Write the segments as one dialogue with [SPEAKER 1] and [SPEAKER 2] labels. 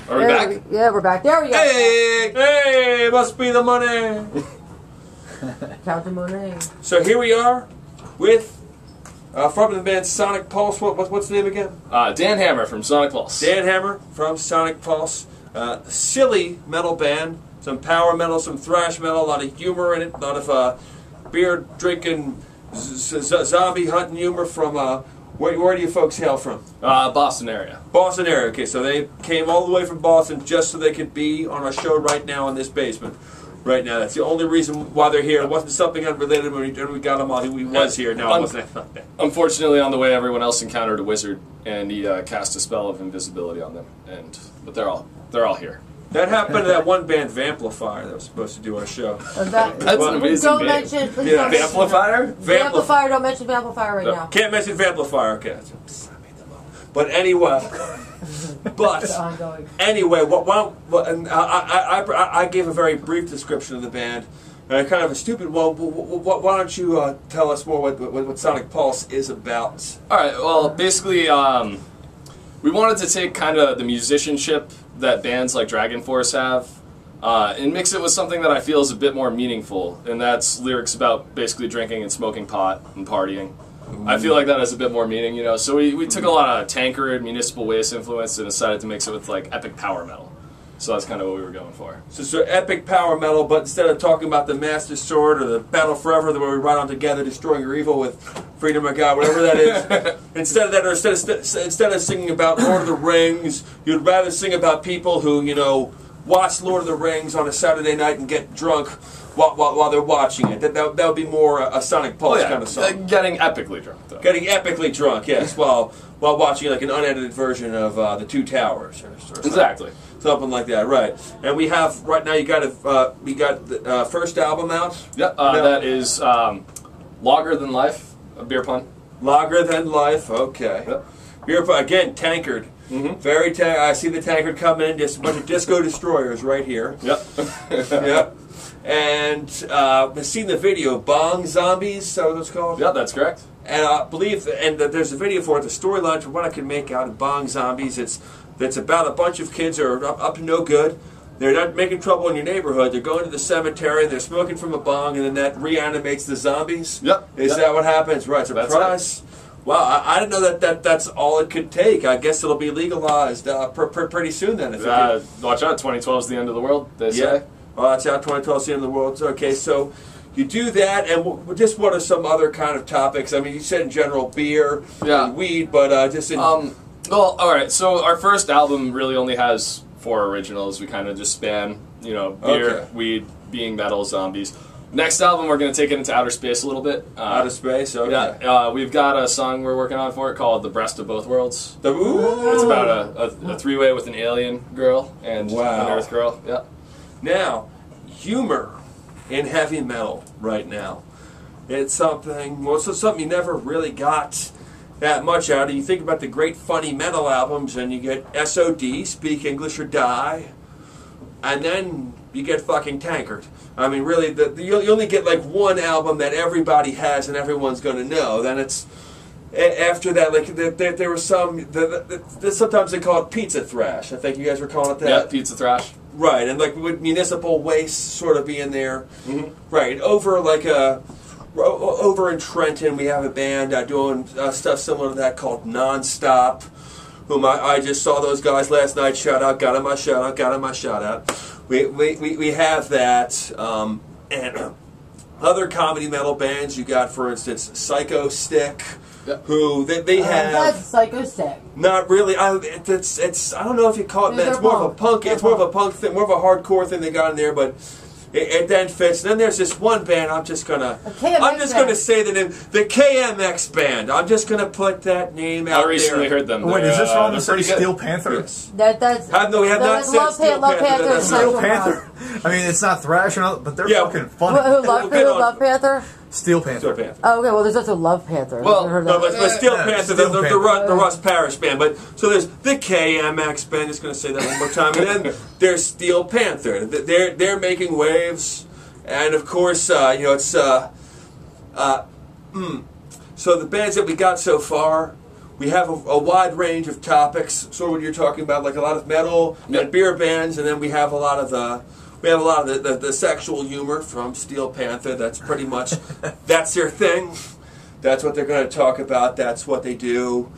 [SPEAKER 1] Are we back?
[SPEAKER 2] Yeah, we're back. There we go.
[SPEAKER 1] Hey! Hey! Must be the money!
[SPEAKER 2] Count the money.
[SPEAKER 1] So here we are with, from the band Sonic Pulse. What's the name again?
[SPEAKER 3] Dan Hammer from Sonic Pulse.
[SPEAKER 1] Dan Hammer from Sonic Pulse. Silly metal band. Some power metal, some thrash metal, a lot of humor in it, a lot of beer drinking, zombie hunting humor from... Where do you folks hail from?
[SPEAKER 3] Boston area.
[SPEAKER 1] Boston area. Okay, so they came all the way from Boston just so they could be on our show right now in this basement. Right now, that's the only reason why they're here. It wasn't something unrelated when we got him on. He was here. No, it wasn't.
[SPEAKER 3] Unfortunately, on the way, everyone else encountered a wizard, and he cast a spell of invisibility on them. But they're all here.
[SPEAKER 1] That happened to that one band, Vamplifier, that was supposed to do our show.
[SPEAKER 3] That's an amazing
[SPEAKER 2] don't
[SPEAKER 3] band.
[SPEAKER 2] mention, please don't mention
[SPEAKER 3] Vamplifier?
[SPEAKER 2] Vamplifier, don't mention Vamplifier right now.
[SPEAKER 1] Can't mention Vamplifier, okay. But anyway, I gave a very brief description of the band, and kind of a stupid one. Why don't you tell us more what Sonic Pulse is about?
[SPEAKER 3] All right, well, basically, we wanted to take kind of the musicianship that bands like Dragon Force have, and mix it with something that I feel is a bit more meaningful, and that's lyrics about basically drinking and smoking pot and partying. I feel like that has a bit more meaning, you know. So we took a lot of Tankard, Municipal Waste influence, and decided to mix it with like epic power metal. So that's kind of what we were going for.
[SPEAKER 1] So epic power metal, but instead of talking about the Master Sword or the Battle Forever, where we ride on together, destroying your evil with freedom of God, whatever that is, instead of that, or instead of singing about Lord of the Rings, you'd rather sing about people who, you know, watch Lord of the Rings on a Saturday night and get drunk while they're watching it. That would be more a Sonic Pulse kind of song.
[SPEAKER 3] Getting epically drunk, though.
[SPEAKER 1] Getting epically drunk, yes, while watching like an unedited version of The Two Towers or something.
[SPEAKER 3] Exactly.
[SPEAKER 1] Something like that, right? And we have right now. We got the first album out.
[SPEAKER 3] Yep, that is Lager Than Life, a beer pun. Lager
[SPEAKER 1] Than Life, okay.
[SPEAKER 3] Yep.
[SPEAKER 1] Beer pun again. Tankard. Very. I see the Tankard coming in. Just a bunch of disco destroyers right here.
[SPEAKER 3] Yep.
[SPEAKER 1] Yep. And I've seen the video. Bong Zombies. Is that what it's called?
[SPEAKER 3] Yep, that's correct.
[SPEAKER 1] And I believe, there's a video for it. The storyline, from what I can make out of Bong Zombies, it's about a bunch of kids who are up to no good. They're not making trouble in your neighborhood. They're going to the cemetery. They're smoking from a bong, and then that reanimates the zombies.
[SPEAKER 3] Yep.
[SPEAKER 1] Is that what happens? Right. Surprise. Wow, I didn't know that's all it could take. I guess it'll be legalized pretty soon then.
[SPEAKER 3] Watch out, 2012 is the end of the world, they say.
[SPEAKER 1] Well, watch out, 2012 is the end of the world. Okay, so you do that, and just what are some other kind of topics? I mean, you said in general beer, and weed, but just in...
[SPEAKER 3] Well, alright, so our first album really only has 4 originals. We kind of just span, you know, beer, weed, being metal, zombies. Next album, we're going to take it into outer space a little bit.
[SPEAKER 1] Outer space, okay.
[SPEAKER 3] Yeah, we've got a song we're working on for it called The Breast of Both Worlds. It's about a three-way with an alien girl and an Earth girl. Yeah.
[SPEAKER 1] Now, humor in heavy metal right now. It's something, well, it's something you never really got that much out of. You think about the great funny metal albums, and you get SOD, Speak English or Die, and then you get fucking Tankard. I mean, really, you only get like one album that everybody has and everyone's going to know. Then it's after that, like there was sometimes they call it pizza thrash. I think you guys were calling it that.
[SPEAKER 3] Yeah, pizza thrash.
[SPEAKER 1] Right, and like with Municipal Waste sort of being there. Right, over in Trenton, we have a band doing stuff similar to that called Nonstop, whom I just saw those guys last night. Shout out, got him my shout out, got him my shout out. We have that, and other comedy metal bands. You got, for instance, Psycho Stick, who they have.
[SPEAKER 2] That's Psycho Stick.
[SPEAKER 1] Not really. It's I don't know if you call it that. It's more of a punk. It's more of a punk thing, more of a hardcore thing they got in there, but. it then fits. And then there's this one band. I'm just gonna say the name, the KMX band. I'm just gonna put that name out there.
[SPEAKER 3] I recently heard them.
[SPEAKER 4] Wait, is this wrong to say Steel Panther?
[SPEAKER 1] Yes.
[SPEAKER 2] That's
[SPEAKER 1] no, we have not said Steel Panther.
[SPEAKER 4] Steel Panther. I mean, it's not thrash, but they're fucking funny.
[SPEAKER 2] Who Love Panther?
[SPEAKER 4] Steel Panther.
[SPEAKER 1] Steel Panther.
[SPEAKER 2] Oh, okay, well, there's also Love Panther.
[SPEAKER 3] Well,
[SPEAKER 1] no, but Steel Panther, the Russ Parrish band. But so there's the KMX band. Just going to say that one more time. And then there's Steel Panther. They're making waves, and of course, you know, it's so the bands that we got so far. We have a wide range of topics. Sort of what you're talking about, like a lot of metal and beer bands, and then we have a lot of the sexual humor from Steel Panther. That's pretty much, that's their thing. That's what they're going to talk about. That's what they do.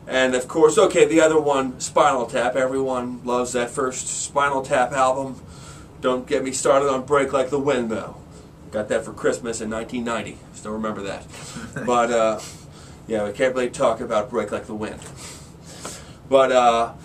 [SPEAKER 1] And of course, okay, the other one, Spinal Tap. Everyone loves that first Spinal Tap album. Don't get me started on Break Like the Wind, though. Got that for Christmas in 1990. Still remember that. But, yeah, we can't really talk about Break Like the Wind. But, how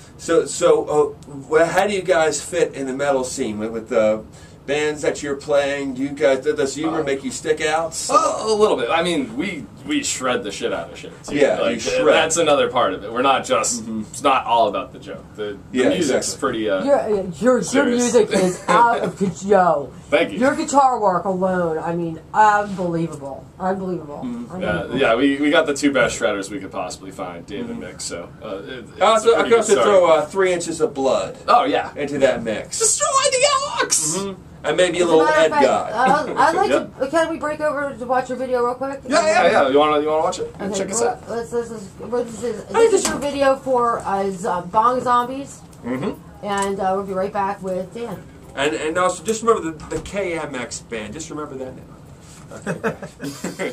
[SPEAKER 1] do you guys fit in the metal scene with the bands that you're playing? Do you guys, does humor make you stick out?
[SPEAKER 3] A little bit. I mean, we shred the shit out of shit. Too.
[SPEAKER 1] Yeah,
[SPEAKER 3] like,
[SPEAKER 1] you shred.
[SPEAKER 3] That's another part of it. We're not just. It's not all about the joke. The music's pretty.
[SPEAKER 2] Your music is out of control.
[SPEAKER 3] Thank you.
[SPEAKER 2] Your guitar work alone, I mean, unbelievable. Unbelievable.
[SPEAKER 3] Yeah, we got the two best shredders we could possibly find, Dave and Mick. So
[SPEAKER 1] I could also throw 3 Inches of Blood.
[SPEAKER 3] Oh yeah,
[SPEAKER 1] into that mix.
[SPEAKER 3] Destroy the Ox.
[SPEAKER 1] And maybe a little Ed guy.
[SPEAKER 2] I'd like to. Can we break over to watch your video real quick?
[SPEAKER 3] Yeah. You wanna watch it?
[SPEAKER 2] Okay,
[SPEAKER 3] Check us out.
[SPEAKER 2] This is your video for Bong Zombies. And we'll be right back with Dan.
[SPEAKER 1] And also, just remember the KMX band. Just remember that name. Okay.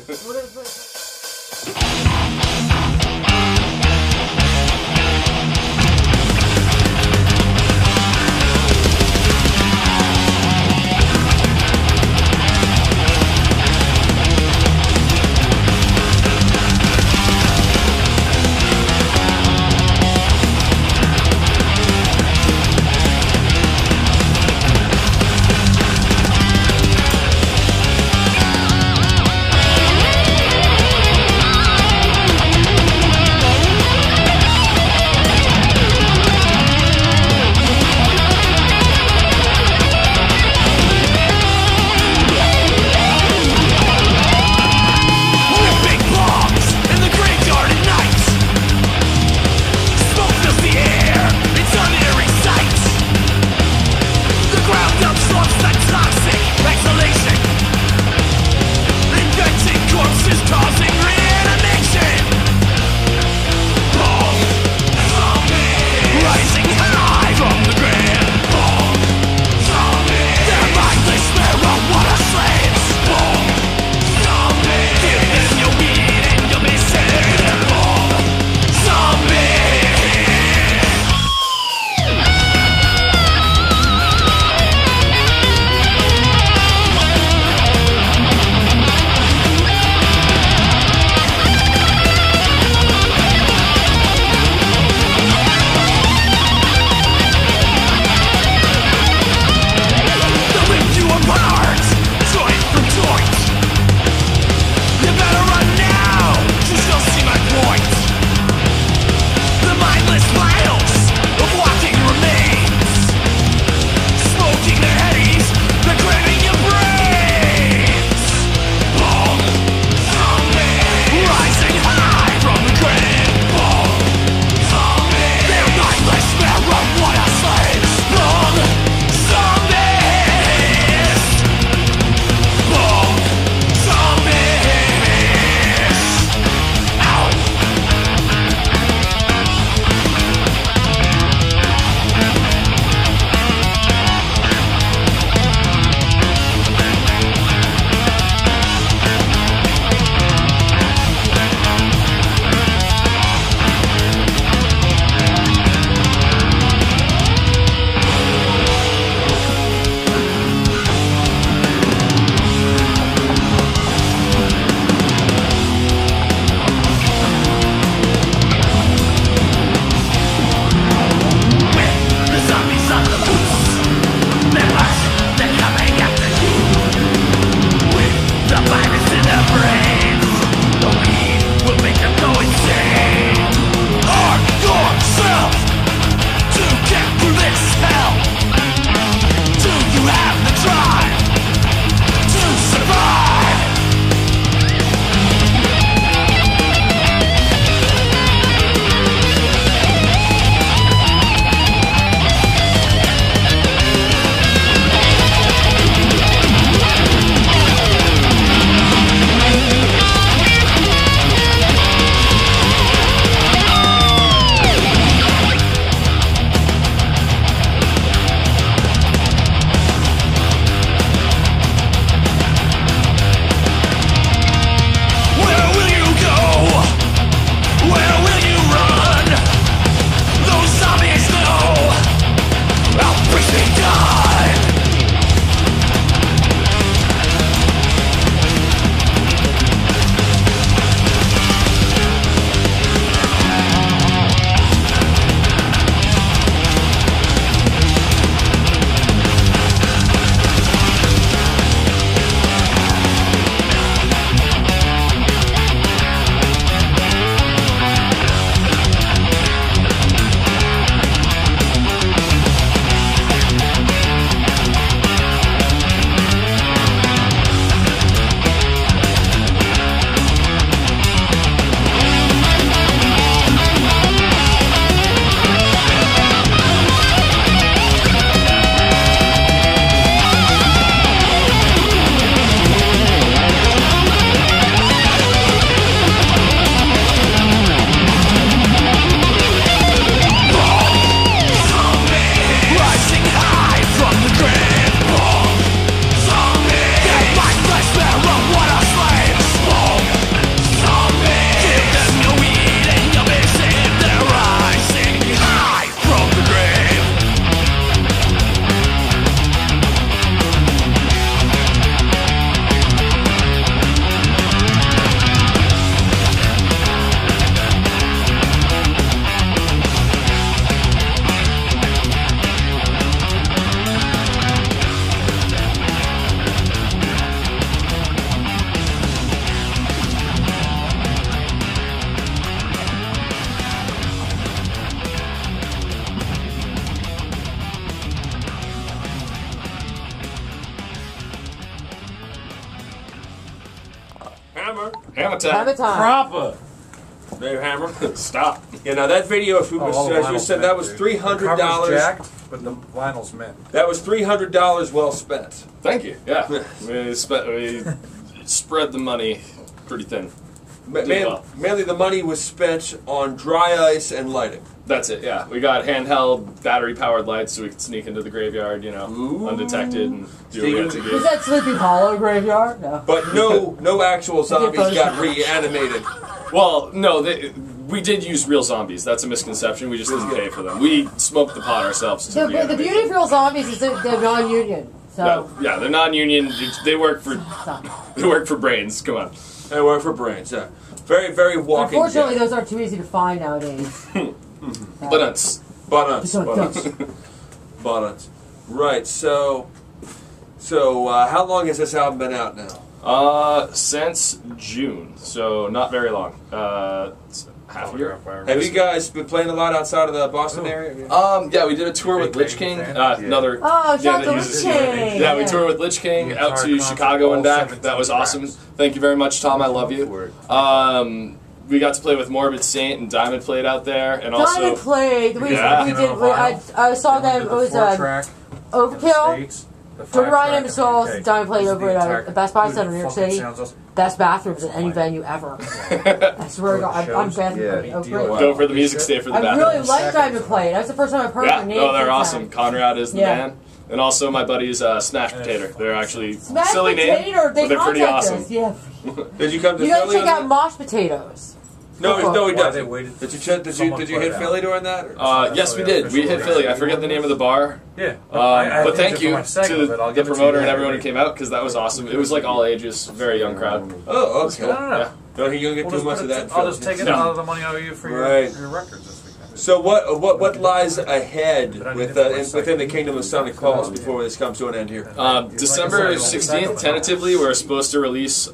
[SPEAKER 1] Hammer.
[SPEAKER 3] Hammer time.
[SPEAKER 2] Hammer time.
[SPEAKER 4] Proper.
[SPEAKER 1] There, Hammer.
[SPEAKER 3] Stop.
[SPEAKER 1] Yeah, now that video, as you said, that was $300.
[SPEAKER 4] Jacked, but the vinyl's mint.
[SPEAKER 1] That was $300 well spent.
[SPEAKER 3] Thank you. Yeah. we spread the money pretty thin.
[SPEAKER 1] Mainly the money was spent on dry ice and lighting.
[SPEAKER 3] That's it, yeah. We got handheld, battery-powered lights so we could sneak into the graveyard, you know, undetected and do what we had to do.
[SPEAKER 2] Was that Sleepy Hollow graveyard? No.
[SPEAKER 1] But no actual zombies got reanimated.
[SPEAKER 3] Well, no, we did use real zombies. That's a misconception. We just didn't pay for them. We smoked the pot ourselves. To
[SPEAKER 2] The beauty of real zombies is that they're non-union. So
[SPEAKER 3] no, yeah, they're non-union. They work for brains. Come on.
[SPEAKER 1] They work for brains. Yeah. Very, very walking.
[SPEAKER 2] Unfortunately, those aren't too easy to find nowadays.
[SPEAKER 3] Buttons.
[SPEAKER 1] Right. So how long has this album been out now?
[SPEAKER 3] Since June, so not very long. Half a year.
[SPEAKER 1] Have you guys been playing a lot outside of the Boston area?
[SPEAKER 3] Yeah, we did a tour with Lich King. Another.
[SPEAKER 2] Oh, shout out to Lich King.
[SPEAKER 3] Yeah, we toured with Lich King out to Chicago and back. That was awesome. Thank you very much, Tom. I love you. We got to play with Morbid Saint, and Diamond played out there, and also
[SPEAKER 2] Diamond played. We did. I saw them. It was Overkill. Jordan Ryan and Souls. Diamond played over at the Best Buy Center in New York City. Best bathrooms in any venue ever. I swear to God, I'm
[SPEAKER 3] Go for the music, stay for the bathroom.
[SPEAKER 2] I really like Diamond played. That's the first time I've heard their name.
[SPEAKER 3] No, they're awesome. Conrad is the man. And also my buddies Smash Potato. They're actually silly name, but they're pretty awesome.
[SPEAKER 2] Yeah.
[SPEAKER 1] Did you come to Philly?
[SPEAKER 2] You gotta check out Mosh Potatoes.
[SPEAKER 1] No, he doesn't. Did you hit Philly during that?
[SPEAKER 3] Yes, we did. We hit Philly. I forget the name of the bar.
[SPEAKER 4] Yeah.
[SPEAKER 3] But thank you to the promoter and everyone who came out, because that was awesome. It was like all ages, very young crowd.
[SPEAKER 1] Oh, okay.
[SPEAKER 4] No.
[SPEAKER 1] Don't think you'll get too much of that.
[SPEAKER 4] I'll just take it out of the money I owe you for your records this weekend.
[SPEAKER 1] So what lies ahead within the Kingdom of Sonic Pulse before this comes to an end here?
[SPEAKER 3] December 16th, tentatively, we're supposed to re-release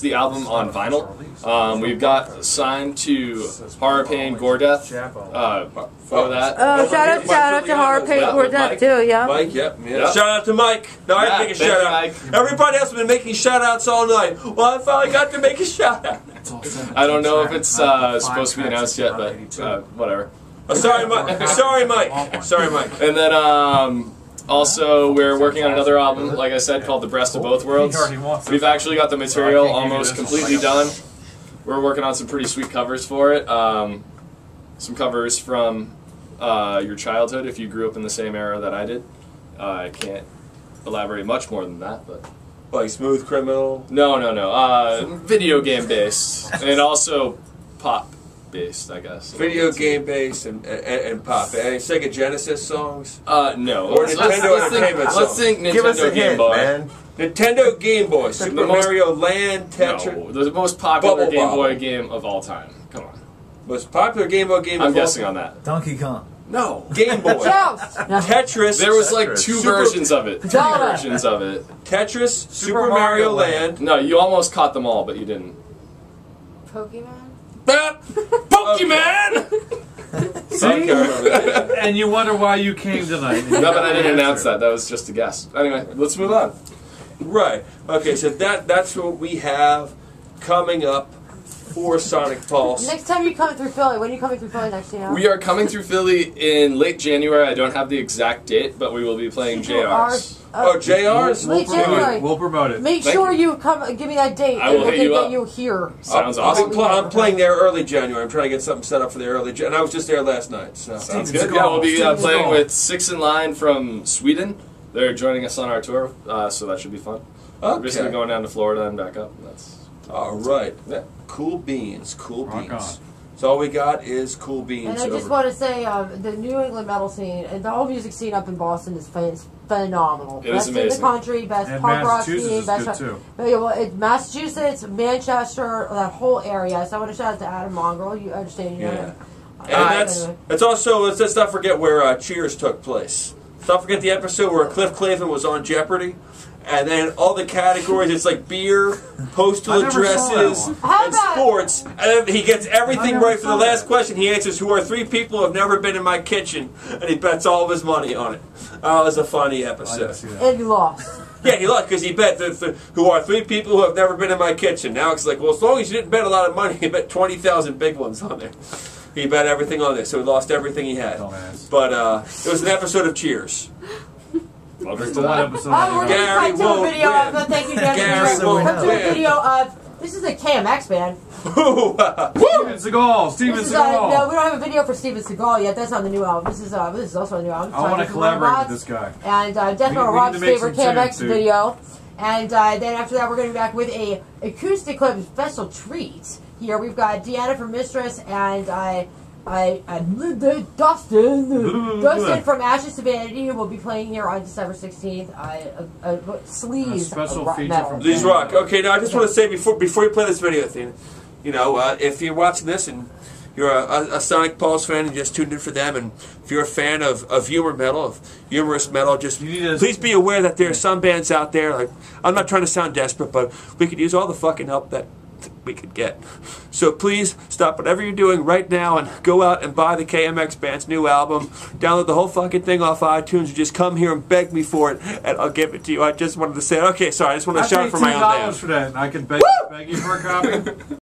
[SPEAKER 3] the album on vinyl. We've got signed to Horror Pain, Gore Death for that.
[SPEAKER 2] Oh, shout out to Horror Pain, Gore Death too, yeah.
[SPEAKER 1] Mike, yep. Shout out to Mike. No, I have to make a shout out. Mike. Everybody else has been making shout outs all night. Well, I finally got to make a shout out.
[SPEAKER 3] I don't know if it's supposed to be announced yet, but whatever.
[SPEAKER 1] Oh, sorry, Mike. Sorry, Mike.
[SPEAKER 3] And then also we're working on another album, like I said, called The Breast of Both Worlds. We've actually got the material almost completely done. We're working on some pretty sweet covers for it. Some covers from your childhood, if you grew up in the same era that I did. I can't elaborate much more than that, but...
[SPEAKER 1] Like Smooth Criminal?
[SPEAKER 3] No. Video game based, and also pop based, I guess.
[SPEAKER 1] Video game based and pop. Any Sega Genesis songs?
[SPEAKER 3] No.
[SPEAKER 1] Or Nintendo Entertainment songs?
[SPEAKER 3] Let's think Nintendo Game Boy. Man.
[SPEAKER 1] Nintendo Game Boy, Super Mario Land, Tetris.
[SPEAKER 3] No, the most popular Game Boy game of all time. Come on.
[SPEAKER 1] Most popular Game Boy game of all time?
[SPEAKER 3] I'm guessing on that.
[SPEAKER 4] Donkey Kong.
[SPEAKER 3] No.
[SPEAKER 1] Game Boy. Tetris.
[SPEAKER 3] There was like two versions of it.
[SPEAKER 1] Tetris, Super Mario Land.
[SPEAKER 3] No, you almost caught them all, but you didn't.
[SPEAKER 2] Pokemon?
[SPEAKER 3] Pokemon!
[SPEAKER 4] See? And you wonder why you came tonight.
[SPEAKER 3] No, but I didn't announce that. That was just a guess. Anyway, let's move on.
[SPEAKER 1] Right. Okay, so that's what we have coming up for Sonic Pulse.
[SPEAKER 2] Next time you come through Philly, when are you coming through Philly next year?
[SPEAKER 3] We are coming through Philly in late January. I don't have the exact date, but we will be playing JRs.
[SPEAKER 1] JRs?
[SPEAKER 2] Late January.
[SPEAKER 4] We'll promote it.
[SPEAKER 2] Make sure you come. Give me that date.
[SPEAKER 3] I will hit you up.
[SPEAKER 2] Get you here.
[SPEAKER 3] Sounds awesome.
[SPEAKER 1] I'm playing there early January. I'm trying to get something set up for the early January. And I was just there last night. So.
[SPEAKER 3] Sounds good. Yeah, we'll be playing with Six in Line from Sweden. They're joining us on our tour, so that should be fun. Okay. We're basically going down to Florida and back up.
[SPEAKER 1] All right. Yeah. Cool beans. Cool beans. So all we got is cool beans.
[SPEAKER 2] And I just want to say, the New England metal scene and the whole music scene up in Boston is phenomenal.
[SPEAKER 3] It is amazing.
[SPEAKER 2] Best in the country, best punk rock scene,
[SPEAKER 4] best. Too.
[SPEAKER 2] Massachusetts, Manchester, that whole area. So I want to shout out to Adam Mongrel. You understand?
[SPEAKER 1] Yeah. And that's also, let's not forget where Cheers took place. Let's not forget the episode where Cliff Clavin was on Jeopardy. And then all the categories, it's like beer, postal addresses, and sports. And then he gets everything right for the last question. He answers, who are 3 people who have never been in my kitchen? And he bets all of his money on it. Oh, it was a funny episode.
[SPEAKER 2] And he lost.
[SPEAKER 1] Yeah, he lost because he bet who are 3 people who have never been in my kitchen. Now it's like, well, as long as you didn't bet a lot of money, he bet 20,000 big ones on there. He bet everything on this, so he lost everything he had. But it was an episode of Cheers.
[SPEAKER 3] Welcome to that
[SPEAKER 2] episode.
[SPEAKER 1] Gary won't win.
[SPEAKER 2] Thank you, Gary. We'll come to a video of, this is a KMX band.
[SPEAKER 4] Steven Seagal. Steven Seagal.
[SPEAKER 2] No, we don't have a video for Steven Seagal yet. That's on the new album. This is also on the new album.
[SPEAKER 4] I want to collaborate with this guy.
[SPEAKER 2] And Death Metal Rob's favorite KMX video. And then after that, we're going to be back with a acoustic clip special treat. Here we've got Deanna from Mistress and Dustin from Ashes to Vanity, who will be playing here on December 16th. Sleaze
[SPEAKER 4] special feature
[SPEAKER 2] metal.
[SPEAKER 4] from
[SPEAKER 1] Sleaze rock. Okay, now I just want to say before you play this video, Athena, you know, if you're watching this and you're a Sonic Pulse fan and just tuned in for them, and if you're a fan of humor metal, of humorous metal, just please be aware that there are some bands out there. Like, I'm not trying to sound desperate, but we could use all the fucking help that we could get. So please stop whatever you're doing right now and go out and buy the KMX Band's new album. Download the whole fucking thing off iTunes and just come here and beg me for it, and I'll give it to you. I just wanted to say, okay, sorry, I just want to shout it for my own band.
[SPEAKER 4] $10 for that, and I can beg you for a copy.